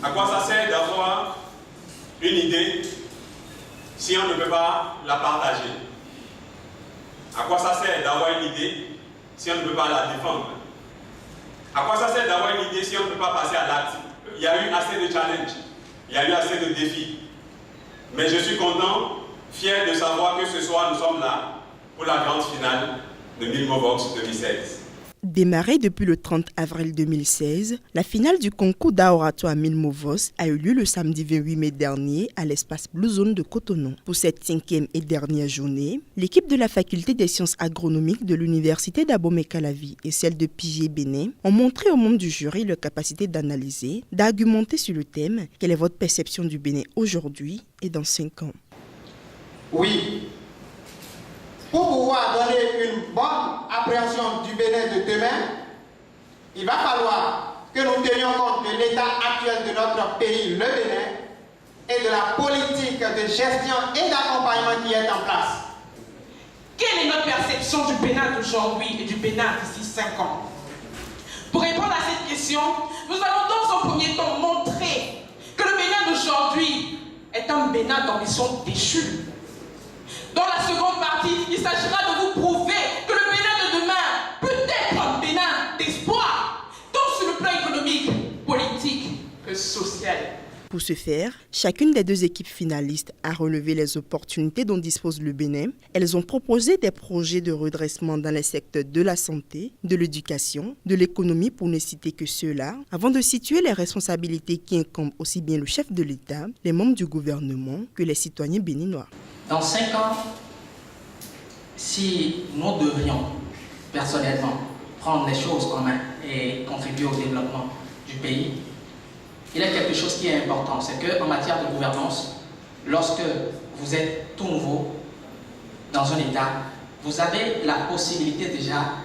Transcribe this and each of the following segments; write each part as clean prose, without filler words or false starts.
À quoi ça sert d'avoir une idée si on ne peut pas la partager? À quoi ça sert d'avoir une idée si on ne peut pas la défendre? À quoi ça sert d'avoir une idée si on ne peut pas passer à l'acte? Il y a eu assez de challenges, il y a eu assez de défis. Mais je suis content, fier de savoir que ce soir nous sommes là pour la grande finale de Milmovox 2016. Démarrée depuis le 30 avril 2016, la finale du concours d'Aorato à Milmovos a eu lieu le samedi 28 mai dernier à l'espace Blue Zone de Cotonou. Pour cette 5e et dernière journée, l'équipe de la faculté des sciences agronomiques de l'université d'Abomey-Calavi et celle de Pigé Bénin ont montré aux membres du jury leur capacité d'analyser, d'argumenter sur le thème « Quelle est votre perception du Bénin aujourd'hui et dans 5 ans ?» Oui. Pour pouvoir donner une bonne appréhension du Bénin de demain, il va falloir que nous tenions compte de l'état actuel de notre pays, le Bénin, et de la politique de gestion et d'accompagnement qui est en place. Quelle est notre perception du Bénin d'aujourd'hui et du Bénin d'ici 5 ans? Pour répondre à cette question, nous allons dans un premier temps montrer que le Bénin d'aujourd'hui est un Bénin d'ambition déchue. Dans la seconde partie, il s'agira de vous prouver que le Bénin de demain peut être un Bénin d'espoir, tant sur le plan économique, politique que social. Pour ce faire, chacune des 2 équipes finalistes a relevé les opportunités dont dispose le Bénin. Elles ont proposé des projets de redressement dans les secteurs de la santé, de l'éducation, de l'économie pour ne citer que ceux-là, avant de situer les responsabilités qui incombent aussi bien le chef de l'État, les membres du gouvernement que les citoyens béninois. Dans 5 ans, si nous devrions personnellement prendre les choses en main et contribuer au développement du pays, il y a quelque chose qui est important, c'est qu'en matière de gouvernance, lorsque vous êtes tout nouveau dans un État, vous avez la possibilité déjà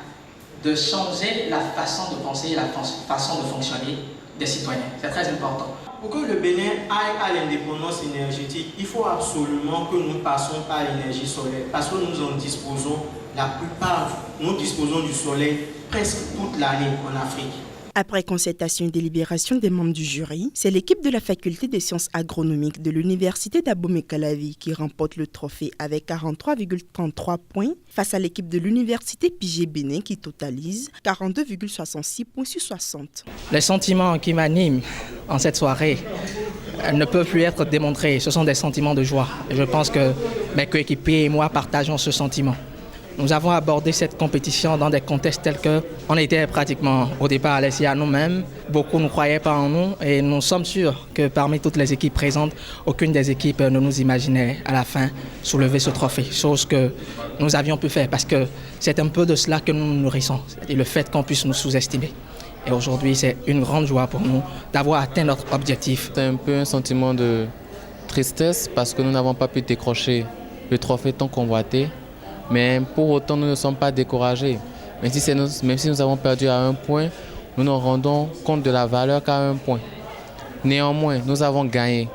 de changer la façon de penser et la façon de fonctionner des citoyens. C'est très important. Pour que le Bénin aille à l'indépendance énergétique, il faut absolument que nous passions par l'énergie solaire, parce que nous en disposons, la plupart, nous disposons du soleil presque toute l'année en Afrique. Après concertation et délibération des membres du jury, c'est l'équipe de la faculté des sciences agronomiques de l'université d'Abomey-Calavi qui remporte le trophée avec 43,33 points face à l'équipe de l'université Pigé Bénin qui totalise 42,66 points sur 60. Les sentiments qui m'animent en cette soirée ne peuvent plus être démontrés. Ce sont des sentiments de joie. Et je pense que mes coéquipiers et moi partageons ce sentiment. Nous avons abordé cette compétition dans des contextes tels qu'on était pratiquement au départ laissés à nous-mêmes. Beaucoup ne croyaient pas en nous et nous sommes sûrs que parmi toutes les équipes présentes, aucune des équipes ne nous imaginait à la fin soulever ce trophée. Chose que nous avions pu faire parce que c'est un peu de cela que nous nous nourrissons et le fait qu'on puisse nous sous-estimer. Et aujourd'hui, c'est une grande joie pour nous d'avoir atteint notre objectif. C'est un peu un sentiment de tristesse parce que nous n'avons pas pu décrocher le trophée tant convoité. Mais pour autant, nous ne sommes pas découragés. Même si nous avons perdu à 1 point, nous nous rendons compte de la valeur qu'à 1 point. Néanmoins, nous avons gagné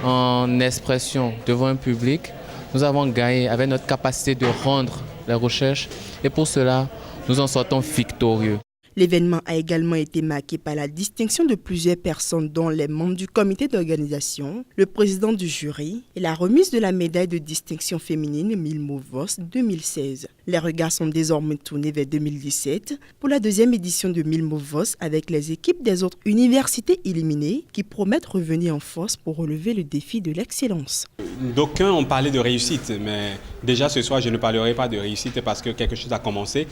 en expression devant un public. Nous avons gagné avec notre capacité de rendre les recherches. Et pour cela, nous en sortons victorieux. L'événement a également été marqué par la distinction de plusieurs personnes dont les membres du comité d'organisation, le président du jury et la remise de la médaille de distinction féminine Milmovos 2016. Les regards sont désormais tournés vers 2017 pour la 2e édition de Milmovos avec les équipes des autres universités éliminées qui promettent revenir en force pour relever le défi de l'excellence. D'aucuns ont parlé de réussite, mais déjà ce soir je ne parlerai pas de réussite parce que quelque chose a commencé.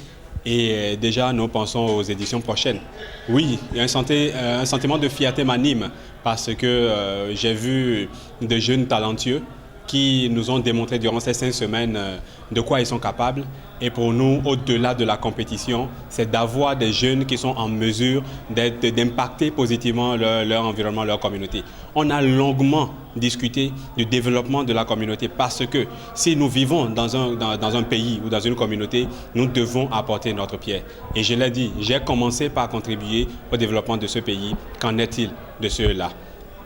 Et déjà, nous pensons aux éditions prochaines. Oui, il y a un sentiment de fierté m'anime parce que j'ai vu de jeunes talentueux qui nous ont démontré durant ces 5 semaines de quoi ils sont capables. Et pour nous, au-delà de la compétition, c'est d'avoir des jeunes qui sont en mesure d'impacter positivement leur environnement, leur communauté. On a longuement discuté du développement de la communauté parce que si nous vivons dans un pays ou dans une communauté, nous devons apporter notre pierre. Et je l'ai dit, j'ai commencé par contribuer au développement de ce pays. Qu'en est-il de ceux-là?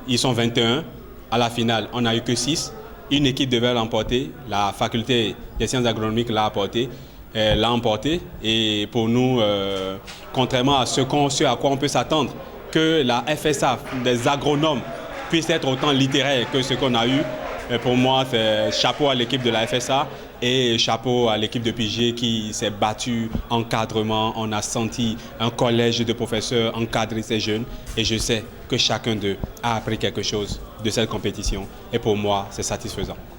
Ils sont 21. À la finale, on n'a eu que 6. Une équipe devait l'emporter, la faculté des sciences agronomiques l'a emporté et pour nous, contrairement à ce à quoi on peut s'attendre, que la FSA, des agronomes, puissent être autant littéraires que ce qu'on a eu. Et pour moi, c'est chapeau à l'équipe de la FSA et chapeau à l'équipe de Pigier qui s'est battue, encadrement. On a senti un collège de professeurs encadrer ces jeunes. Et je sais que chacun d'eux a appris quelque chose de cette compétition. Et pour moi, c'est satisfaisant.